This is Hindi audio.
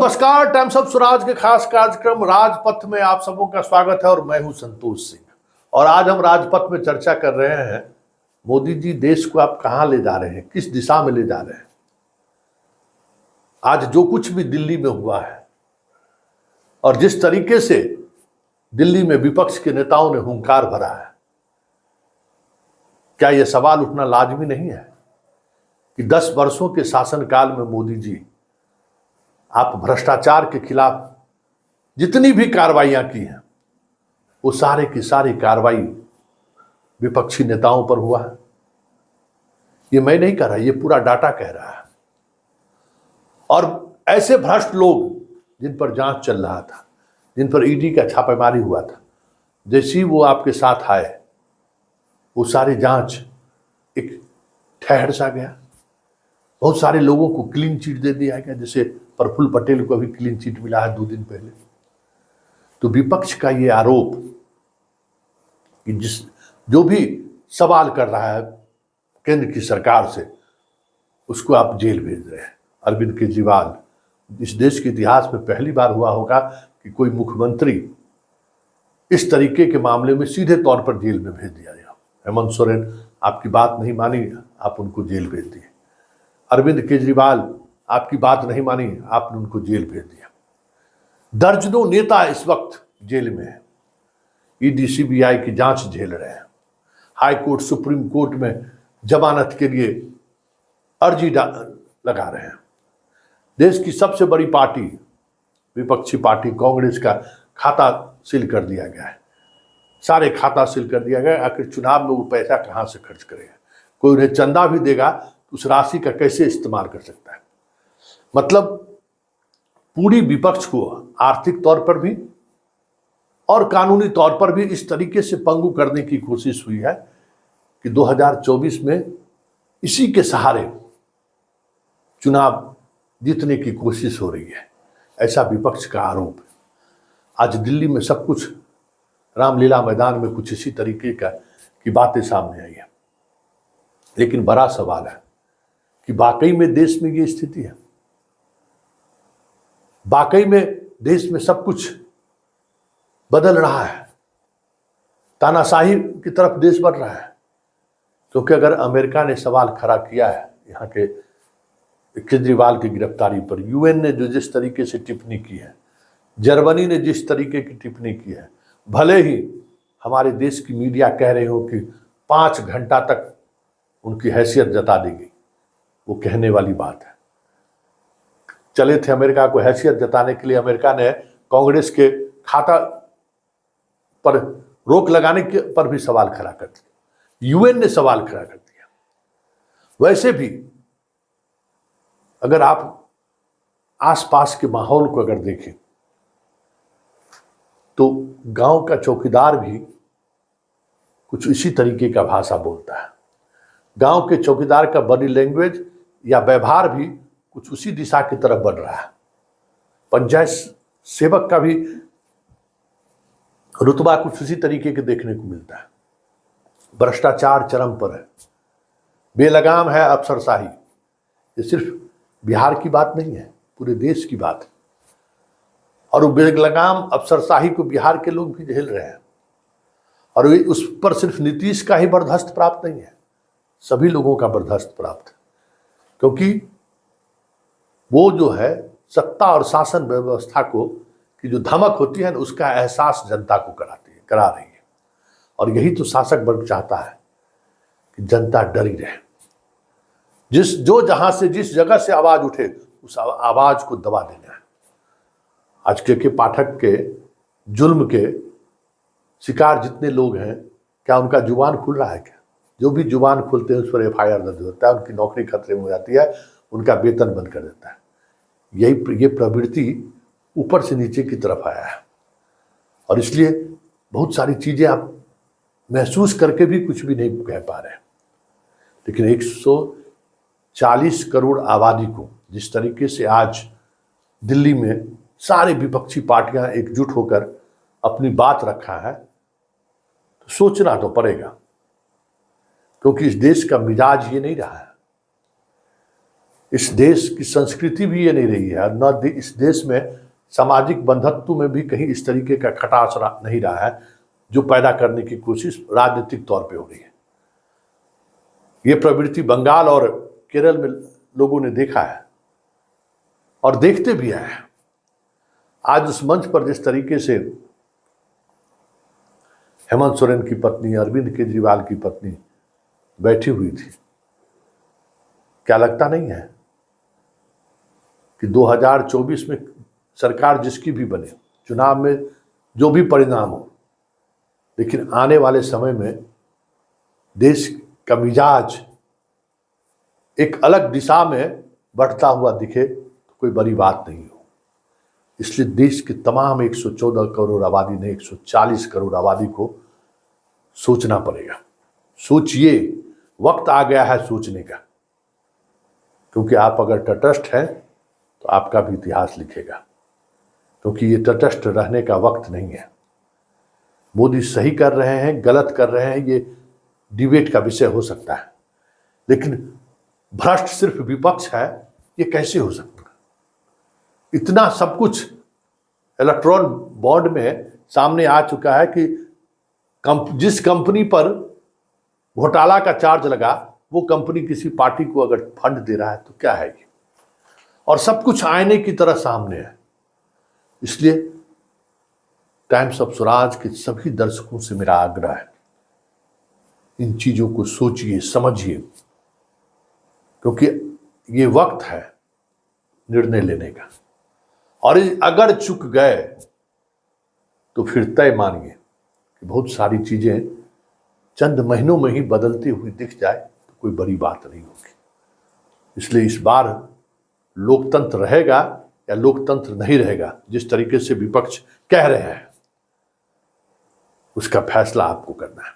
नमस्कार, टाइम्स ऑफ स्वराज के खास कार्यक्रम राजपथ में आप सबों का स्वागत है और मैं हूं संतोष सिंह। और आज हम राजपथ में चर्चा कर रहे हैं, मोदी जी देश को आप कहां ले जा रहे हैं, किस दिशा में ले जा रहे हैं। आज जो कुछ भी दिल्ली में हुआ है और जिस तरीके से दिल्ली में विपक्ष के नेताओं ने हुंकार भरा है, क्या यह सवाल उठना लाजमी नहीं है कि 10 वर्षों के शासनकाल में मोदी जी आप भ्रष्टाचार के खिलाफ जितनी भी कार्रवाइयां की हैं वो सारे की सारी कार्रवाई विपक्षी नेताओं पर हुआ है। ये मैं नहीं कह रहा, ये पूरा डाटा कह रहा है। और ऐसे भ्रष्ट लोग जिन पर जांच चल रहा था, जिन पर ईडी का छापेमारी हुआ था, जैसे ही वो आपके साथ आए वो सारी जांच एक ठहर सा गया। बहुत सारे लोगों को क्लीन चिट दे दिया गया, जैसे प्रफुल्ल पटेल को अभी क्लीन चिट मिला है 2 दिन पहले। तो विपक्ष का ये आरोप कि जो भी सवाल कर रहा है केंद्र की सरकार से, उसको आप जेल भेज रहे हैं। अरविंद केजरीवाल, इस देश के इतिहास में पहली बार हुआ होगा कि कोई मुख्यमंत्री इस तरीके के मामले में सीधे तौर पर जेल में भेज दिया गया। हेमंत सोरेन आपकी बात नहीं मानी, आप उनको जेल भेज दिए। अरविंद केजरीवाल आपकी बात नहीं मानी, आपने उनको जेल भेज दिया। दर्जनों नेता इस वक्त जेल में हैं, ईडी सीबीआई की जांच झेल रहे हैं। हाई कोर्ट, सुप्रीम कोर्ट में जमानत के लिए अर्जी लगा रहे हैं। देश की सबसे बड़ी पार्टी, विपक्षी पार्टी कांग्रेस का खाता सील कर दिया गया है। सारे खाता सील कर दिया गया। आखिर चुनाव में वो पैसा कहां से खर्च करेगा? कोई उन्हें चंदा भी देगा तो उस राशि का कैसे इस्तेमाल कर सकता है? मतलब पूरी विपक्ष को आर्थिक तौर पर भी और कानूनी तौर पर भी इस तरीके से पंगु करने की कोशिश हुई है कि 2024 में इसी के सहारे चुनाव जीतने की कोशिश हो रही है, ऐसा विपक्ष का आरोप है। आज दिल्ली में सब कुछ रामलीला मैदान में कुछ इसी तरीके की बातें सामने आई है। लेकिन बड़ा सवाल है कि वाकई में देश में ये स्थिति है? वाकई में देश में सब कुछ बदल रहा है? तानाशाही की तरफ देश बढ़ रहा है? क्योंकि अगर अमेरिका ने सवाल खड़ा किया है यहाँ के केजरीवाल की गिरफ्तारी पर, यूएन ने जो जिस तरीके से टिप्पणी की है, जर्मनी ने जिस तरीके की टिप्पणी की है, भले ही हमारे देश की मीडिया कह रहे हो कि 5 घंटा तक उनकी हैसियत जता दी गई, वो कहने वाली बात है। चले थे अमेरिका को हैसियत जताने के लिए, अमेरिका ने कांग्रेस के खाता पर रोक लगाने के पर भी सवाल खड़ा कर दिया, यूएन ने सवाल खड़ा कर दिया। वैसे भी अगर आप आसपास के माहौल को अगर देखें तो गांव का चौकीदार भी कुछ इसी तरीके का भाषा बोलता है। गांव के चौकीदार का बॉडी लैंग्वेज या व्यवहार भी कुछ उसी दिशा की तरफ बढ़ रहा है। पंचायत सेवक का भी रुतबा कुछ उसी तरीके के देखने को मिलता है। भ्रष्टाचार चरम पर है, बेलगाम है अफसरशाही। ये सिर्फ बिहार की बात नहीं है, पूरे देश की बात है। और वो बेलगाम अफसरशाही को बिहार के लोग भी झेल रहे हैं। और उस पर सिर्फ नीतीश का ही बर्दाश्त प्राप्त नहीं है, सभी लोगों का बर्दाश्त प्राप्त है। क्योंकि वो जो है सत्ता और शासन व्यवस्था को की जो धमक होती है ना, उसका एहसास जनता को करा रही है। और यही तो शासक वर्ग चाहता है कि जनता डरी रहे। जहां से जिस जगह से आवाज उठे उस आवाज को दबा देना है। आज के पाठक के जुल्म के शिकार जितने लोग हैं, क्या उनका जुबान खुल रहा है? क्या जो भी जुबान खुलते हैं उस पर FIR दर्ज होता है, उनकी नौकरी खतरे में हो जाती है, उनका वेतन बंद कर देता है। ये प्रवृत्ति ऊपर से नीचे की तरफ आया है। और इसलिए बहुत सारी चीजें आप महसूस करके भी कुछ भी नहीं कह पा रहे हैं। लेकिन 140 करोड़ आबादी को जिस तरीके से आज दिल्ली में सारे विपक्षी पार्टियां एकजुट होकर अपनी बात रखा है, तो सोचना तो पड़ेगा। क्योंकि इस देश का मिजाज ये नहीं रहा है। इस देश की संस्कृति भी ये नहीं रही है, और न इस देश में सामाजिक बंधत्व में भी कहीं इस तरीके का खटास नहीं रहा है जो पैदा करने की कोशिश राजनीतिक तौर पे हो रही है। ये प्रवृत्ति बंगाल और केरल में लोगों ने देखा है और देखते भी आए हैं। आज उस मंच पर जिस तरीके से हेमंत सोरेन की पत्नी, अरविंद केजरीवाल की पत्नी बैठी हुई थी, क्या लगता नहीं है कि 2024 में सरकार जिसकी भी बने, चुनाव में जो भी परिणाम हो, लेकिन आने वाले समय में देश का मिजाज एक अलग दिशा में बढ़ता हुआ दिखे तो कोई बड़ी बात नहीं हो। इसलिए देश के तमाम 114 करोड़ आबादी ने 140 करोड़ आबादी को सोचना पड़ेगा। सोचिए, वक्त आ गया है सोचने का, क्योंकि आप अगर तटस्थ हैं तो आपका भी इतिहास लिखेगा, क्योंकि ये तटस्थ रहने का वक्त नहीं है। मोदी सही कर रहे हैं, गलत कर रहे हैं, ये डिबेट का विषय हो सकता है, लेकिन भ्रष्ट सिर्फ विपक्ष है, ये कैसे हो सकता है? इतना सब कुछ इलेक्ट्रॉन बॉन्ड में सामने आ चुका है कि जिस कंपनी पर घोटाला का चार्ज लगा वो कंपनी किसी पार्टी को अगर फंड दे रहा है तो क्या है ये? और सब कुछ आईने की तरह सामने है। इसलिए टाइम्स ऑफ स्वराज के सभी दर्शकों से मेरा आग्रह है, इन चीजों को सोचिए, समझिए, क्योंकि ये वक्त है निर्णय लेने का। और अगर चूक गए तो फिर तय मानिए कि बहुत सारी चीजें चंद महीनों में ही बदलती हुई दिख जाए तो कोई बड़ी बात नहीं होगी। इसलिए इस बार लोकतंत्र रहेगा या लोकतंत्र नहीं रहेगा, जिस तरीके से विपक्ष कह रहे हैं, उसका फैसला आपको करना है।